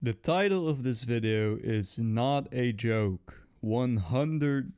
The title of this video is not a joke. $100.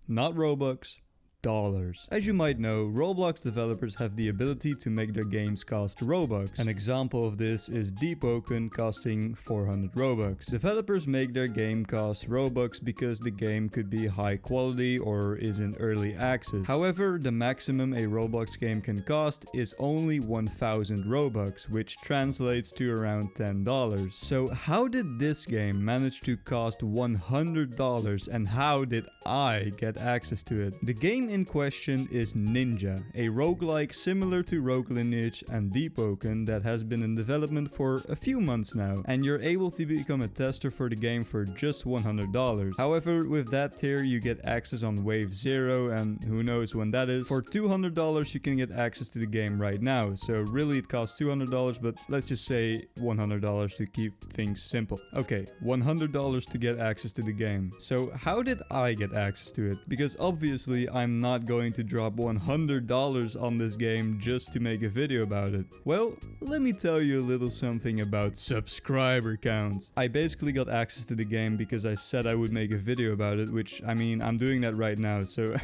Not Robux. Dollars. As you might know, Roblox developers have the ability to make their games cost Robux. An example of this is Deepwoken costing 400 Robux. Developers make their game cost Robux because the game could be high quality or is in early access. However, the maximum a Roblox game can cost is only 1000 Robux, which translates to around $10. So how did this game manage to cost $100 and how did I get access to it? The game in question is Ninja, a roguelike similar to Rogue Lineage and Deepwoken that has been in development for a few months now, and you're able to become a tester for the game for just $100. However, with that tier you get access on wave 0 and who knows when that is. For $200 you can get access to the game right now, so really it costs $200, but let's just say $100 to keep things simple. Okay, $100 to get access to the game. So how did I get access to it? Because obviously I'm not going to drop $100 on this game just to make a video about it. Well, let me tell you a little something about subscriber counts. I basically got access to the game because I said I would make a video about it, which I mean, I'm doing that right now, so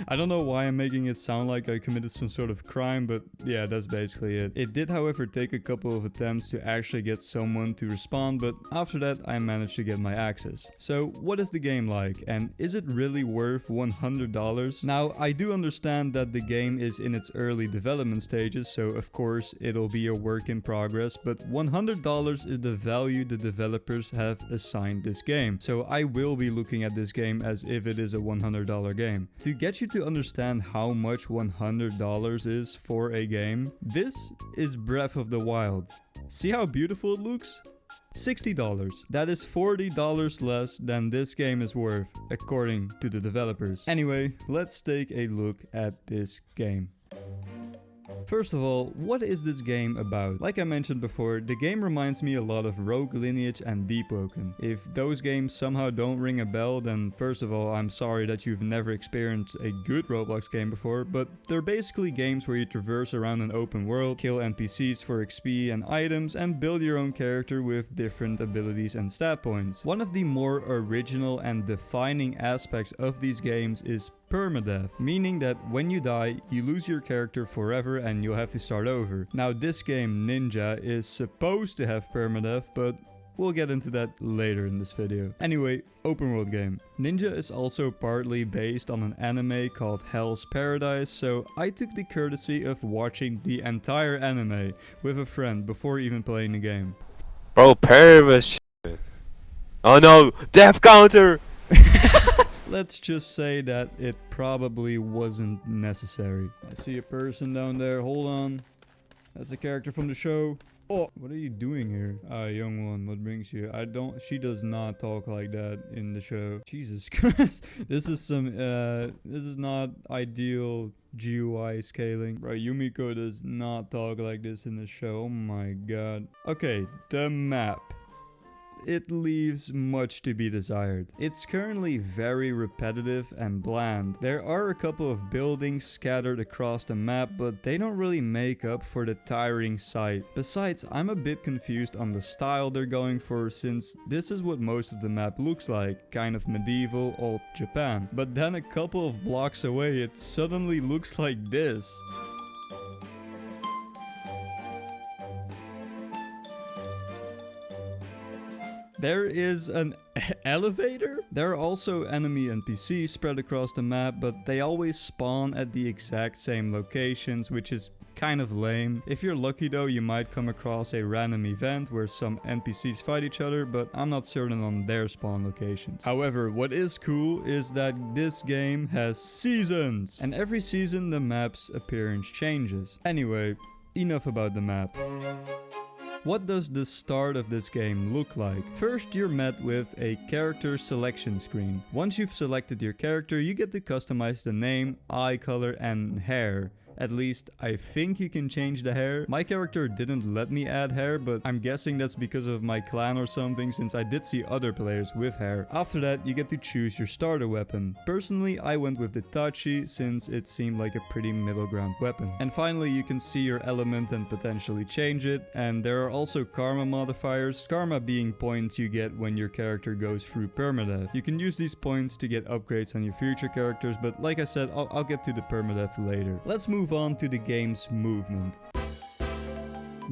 I don't know why I'm making it sound like I committed some sort of crime, but yeah, that's basically it. It did, however, take a couple of attempts to actually get someone to respond, but after that I managed to get my access. So what is the game like, and is it really worth $100? Now, I do understand that the game is in its early development stages, so of course it'll be a work in progress, but $100 is the value the developers have assigned this game. So I will be looking at this game as if it is a $100 game. To get you to understand how much $100 is for a game, this is Breath of the Wild. See how beautiful it looks? $60. That is $40 less than this game is worth, according to the developers. Anyway, let's take a look at this game. First of all, what is this game about? Like I mentioned before, the game reminds me a lot of Rogue Lineage and Deepwoken. If those games somehow don't ring a bell, then first of all, I'm sorry that you've never experienced a good Roblox game before, but they're basically games where you traverse around an open world, kill NPCs for XP and items, and build your own character with different abilities and stat points. One of the more original and defining aspects of these games is permadeath, meaning that when you die, you lose your character forever and you'll have to start over. Now this game, Ninja, is supposed to have permadeath, but we'll get into that later in this video. Anyway, open world game. Ninja is also partly based on an anime called Hell's Paradise, so I took the courtesy of watching the entire anime with a friend before even playing the game. Bro, Paradise shit. Oh no, death counter! Let's just say that it probably wasn't necessary. I see a person down there. Hold on. That's a character from the show. Oh, what are you doing here? Young one, what brings you? She does not talk like that in the show. Jesus Christ. This is not ideal GUI scaling. Bro, Yumiko does not talk like this in the show. Oh my god. Okay, the map. It leaves much to be desired. It's currently very repetitive and bland. There are a couple of buildings scattered across the map, but they don't really make up for the tiring sight. Besides, I'm a bit confused on the style they're going for, since this is what most of the map looks like, kind of medieval old Japan. But then a couple of blocks away it suddenly looks like this. There is an elevator? There are also enemy NPCs spread across the map, but they always spawn at the exact same locations, which is kind of lame. If you're lucky though, you might come across a random event where some NPCs fight each other, but I'm not certain on their spawn locations. However, what is cool is that this game has seasons, and every season the map's appearance changes. Anyway, enough about the map. What does the start of this game look like? First, you're met with a character selection screen. Once you've selected your character, you get to customize the name, eye color, and hair. At least I think you can change the hair. My character didn't let me add hair, but I'm guessing that's because of my clan or something, since I did see other players with hair. After that, you get to choose your starter weapon. Personally, I went with the Tachi since it seemed like a pretty middle ground weapon. And finally, you can see your element and potentially change it. And there are also karma modifiers, karma being points you get when your character goes through permadeath. You can use these points to get upgrades on your future characters, but like I said, I'll get to the permadeath later. Let's move on to the game's movement.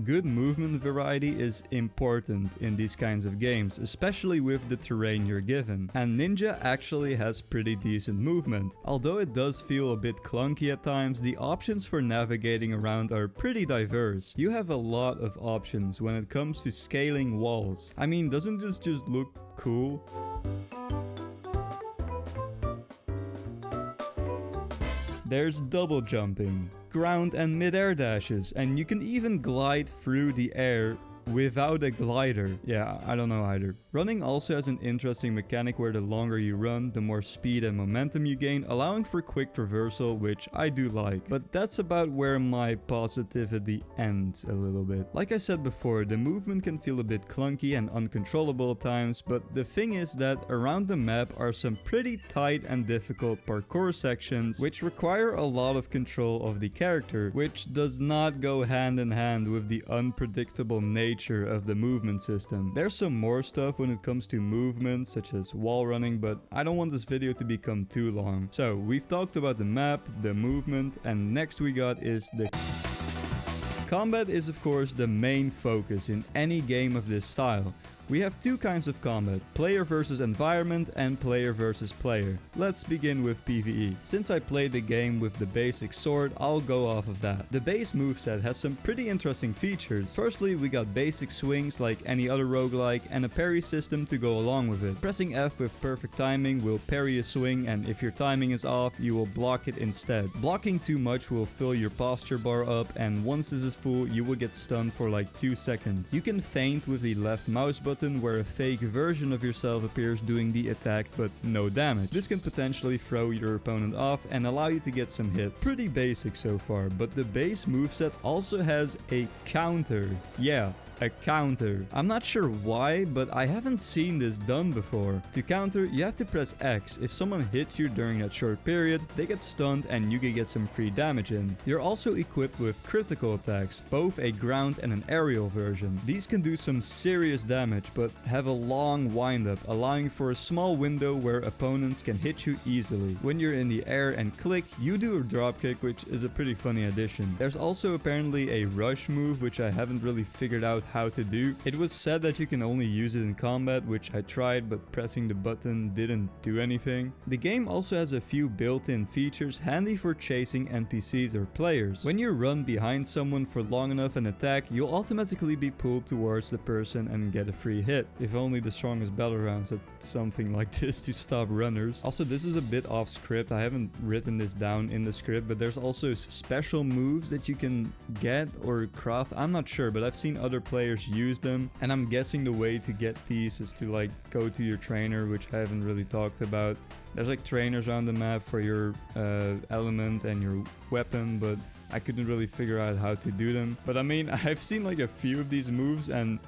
Good movement variety is important in these kinds of games, especially with the terrain you're given. And Ninja actually has pretty decent movement. Although it does feel a bit clunky at times, the options for navigating around are pretty diverse. You have a lot of options when it comes to scaling walls. I mean, doesn't this just look cool? There's double jumping, ground and mid-air dashes, and you can even glide through the air without a glider. Yeah, I don't know either. Running also has an interesting mechanic where the longer you run, the more speed and momentum you gain, allowing for quick traversal, which I do like. But that's about where my positivity ends a little bit. Like I said before, the movement can feel a bit clunky and uncontrollable at times, but the thing is that around the map are some pretty tight and difficult parkour sections, which require a lot of control of the character, which does not go hand in hand with the unpredictable nature of the movement system. There's some more stuff when it comes to movement, such as wall running, but I don't want this video to become too long. So we've talked about the map, the movement, and next we got is the combat is of course the main focus in any game of this style. We have two kinds of combat, player versus environment and player versus player. Let's begin with PvE. Since I played the game with the basic sword, I'll go off of that. The base moveset has some pretty interesting features. Firstly, we got basic swings like any other roguelike and a parry system to go along with it. Pressing F with perfect timing will parry a swing, and if your timing is off, you will block it instead. Blocking too much will fill your posture bar up, and once this is full, you will get stunned for like 2 seconds. You can feint with the left mouse button, where a fake version of yourself appears doing the attack but no damage. This can potentially throw your opponent off and allow you to get some hits. Pretty basic so far, but the base moveset also has a counter. Yeah, a counter. I'm not sure why, but I haven't seen this done before. To counter, you have to press X. If someone hits you during that short period, they get stunned and you can get some free damage in. You're also equipped with critical attacks, both a ground and an aerial version. These can do some serious damage, but have a long wind-up, allowing for a small window where opponents can hit you easily. When you're in the air and click, you do a dropkick, which is a pretty funny addition. There's also apparently a rush move, which I haven't really figured out how to do. It was said that you can only use it in combat, which I tried, but pressing the button didn't do anything. The game also has a few built-in features handy for chasing NPCs or players. When you run behind someone for long enough and attack, you'll automatically be pulled towards the person and get a free hit. If only the strongest battlegrounds had something like this to stop runners. Also, this is a bit off script. I haven't written this down in the script, but there's also special moves that you can get or craft. I'm not sure, but I've seen other players use them, and I'm guessing the way to get these is to like go to your trainer, which I haven't really talked about. There's like trainers around the map for your element and your weapon, but I couldn't really figure out how to do them. But I mean, I've seen like a few of these moves, and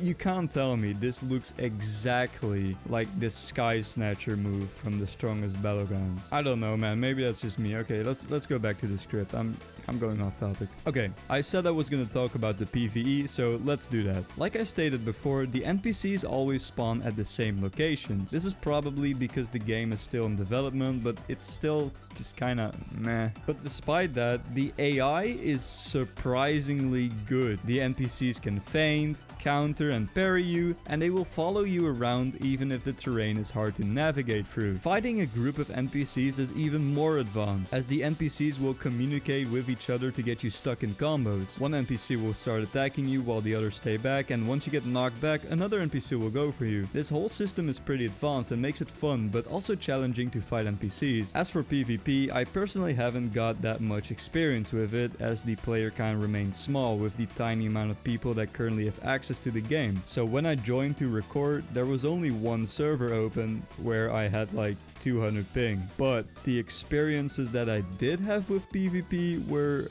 you can't tell me this looks exactly like this Sky Snatcher move from the strongest battlegrounds. I don't know, man. Maybe that's just me. Okay, let's go back to the script. I'm going off topic. Okay, I said I was going to talk about the PvE, so let's do that. Like I stated before, the NPCs always spawn at the same locations. This is probably because the game is still in development, but it's still just kind of meh. But despite that, the AI is surprisingly good. The NPCs can feint, counter and parry you, and they will follow you around even if the terrain is hard to navigate through. Fighting a group of NPCs is even more advanced, as the NPCs will communicate with each each other to get you stuck in combos. One NPC will start attacking you while the others stay back, and once you get knocked back, another NPC will go for you. This whole system is pretty advanced and makes it fun, but also challenging to fight NPCs. As for PvP, I personally haven't got that much experience with it, as the player count remains small with the tiny amount of people that currently have access to the game. So when I joined to record, there was only one server open where I had like 200 ping. But the experiences that I did have with PvP were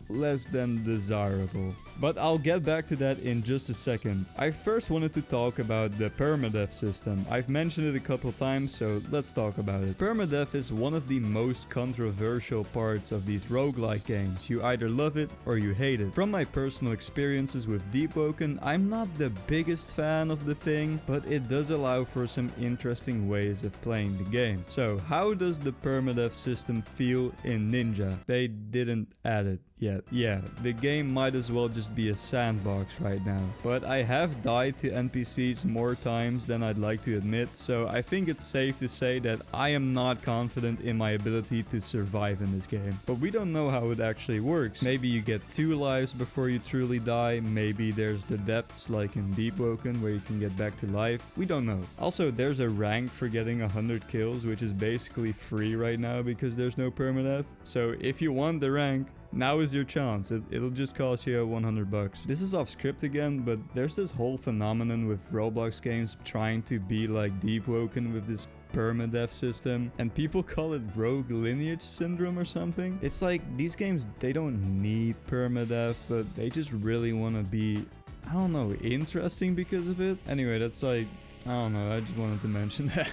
less than desirable. But I'll get back to that in just a second. I first wanted to talk about the permadeath system. I've mentioned it a couple times, so let's talk about it. Permadeath is one of the most controversial parts of these roguelike games. You either love it or you hate it. From my personal experiences with Deepwoken, I'm not the biggest fan of the thing, but it does allow for some interesting ways of playing the game. So how does the permadeath system feel in Ninja? They didn't add it yet. Yeah, the game might as well just be a sandbox right now. But I have died to NPCs more times than I'd like to admit, so I think it's safe to say that I am not confident in my ability to survive in this game. But we don't know how it actually works. Maybe you get 2 lives before you truly die, maybe there's the depths like in Deepwoken where you can get back to life. We don't know. Also, there's a rank for getting 100 kills, which is basically free right now because there's no permadeath. So if you want the rank, now is your chance. It'll just cost you 100 bucks. This is off script again, but there's this whole phenomenon with Roblox games trying to be like Deepwoken with this permadeath system, and people call it rogue lineage syndrome or something. It's like these games, they don't need permadeath, but they just really want to be, I don't know, interesting because of it. Anyway, that's like, I don't know, I just wanted to mention that.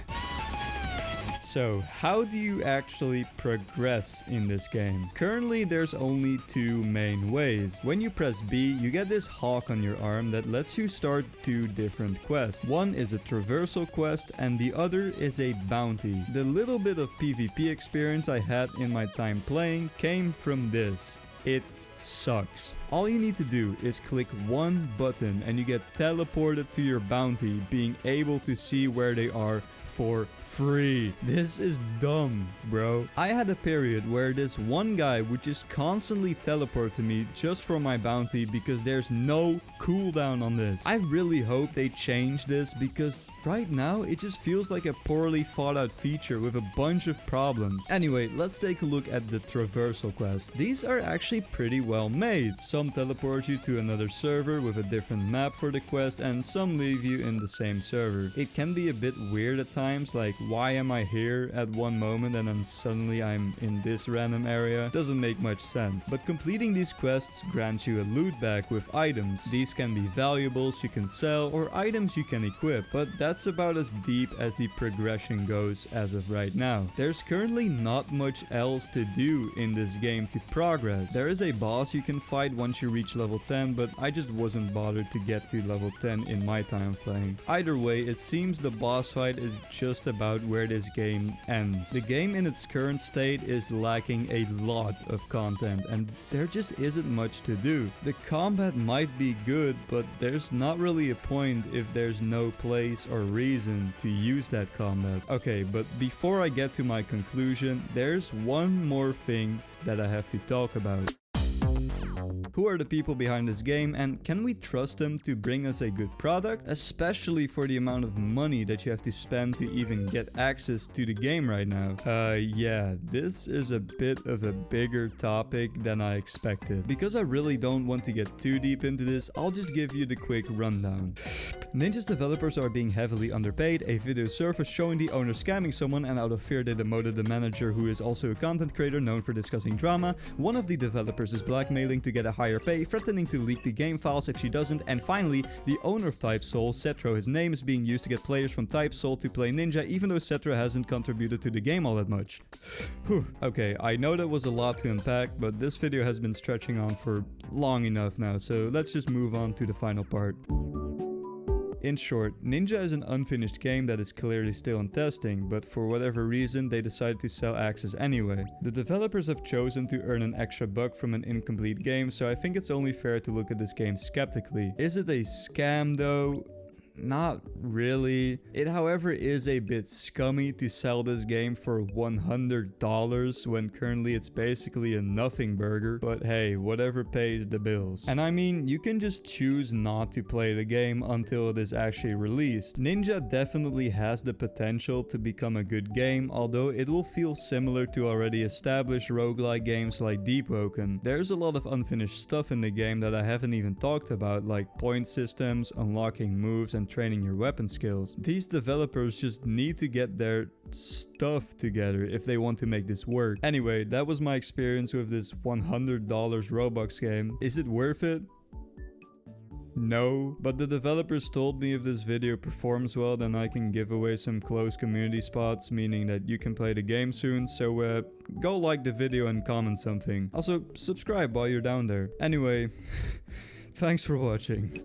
So, how do you actually progress in this game? Currently, there's only 2 main ways. When you press B, you get this hawk on your arm that lets you start 2 different quests. One is a traversal quest and the other is a bounty. The little bit of PvP experience I had in my time playing came from this. It sucks. All you need to do is click one button and you get teleported to your bounty, being able to see where they are for free. This is dumb, bro. I had a period where this one guy would just constantly teleport to me just for my bounty because there's no cooldown on this. I really hope they change this because right now it just feels like a poorly thought out feature with a bunch of problems. Anyway, let's take a look at the traversal quest. These are actually pretty well made. Some teleport you to another server with a different map for the quest, and some leave you in the same server. It can be a bit weird at times, like why am I here at one moment and then suddenly I'm in this random area? Doesn't make much sense. But completing these quests grants you a loot bag with items. These can be valuables you can sell or items you can equip, but that's about as deep as the progression goes as of right now. There's currently not much else to do in this game to progress. There is a boss you can fight once you reach level 10, but I just wasn't bothered to get to level 10 in my time playing. Either way, it seems the boss fight is just about where this game ends. The game in its current state is lacking a lot of content and there just isn't much to do. The combat might be good, but there's not really a point if there's no place or reason to use that combat. Okay, but before I get to my conclusion, there's one more thing that I have to talk about. Who are the people behind this game, and can we trust them to bring us a good product? Especially for the amount of money that you have to spend to even get access to the game right now. Yeah, this is a bit of a bigger topic than I expected. Because I really don't want to get too deep into this, I'll just give you the quick rundown. Ninja's developers are being heavily underpaid. A video surfaced showing the owner scamming someone, and out of fear they demoted the manager, who is also a content creator known for discussing drama. One of the developers is blackmailing to get a higher pay, threatening to leak the game files if she doesn't, and finally, the owner of TypeSoul, Cetro, his name is being used to get players from TypeSoul to play Ninja, even though Cetro hasn't contributed to the game all that much. Whew. Okay, I know that was a lot to unpack, but this video has been stretching on for long enough now, so let's just move on to the final part. In short, Ninja is an unfinished game that is clearly still in testing, but for whatever reason they decided to sell access anyway. The developers have chosen to earn an extra buck from an incomplete game, so I think it's only fair to look at this game skeptically. Is it a scam though? not really. It, however, is a bit scummy to sell this game for $100 when currently it's basically a nothing burger. But hey, whatever pays the bills. And I mean, you can just choose not to play the game until it is actually released. Ninja definitely has the potential to become a good game, although it will feel similar to already established roguelike games like Deepwoken. There's a lot of unfinished stuff in the game that I haven't even talked about, like point systems, unlocking moves, and training your weapon skills. These developers just need to get their stuff together if they want to make this work. Anyway, that was my experience with this $100 Roblox game. Is it worth it? No, but the developers told me if this video performs well, then I can give away some closed community spots, meaning that you can play the game soon, so go like the video and comment something. Also, subscribe while you're down there. Anyway, thanks for watching.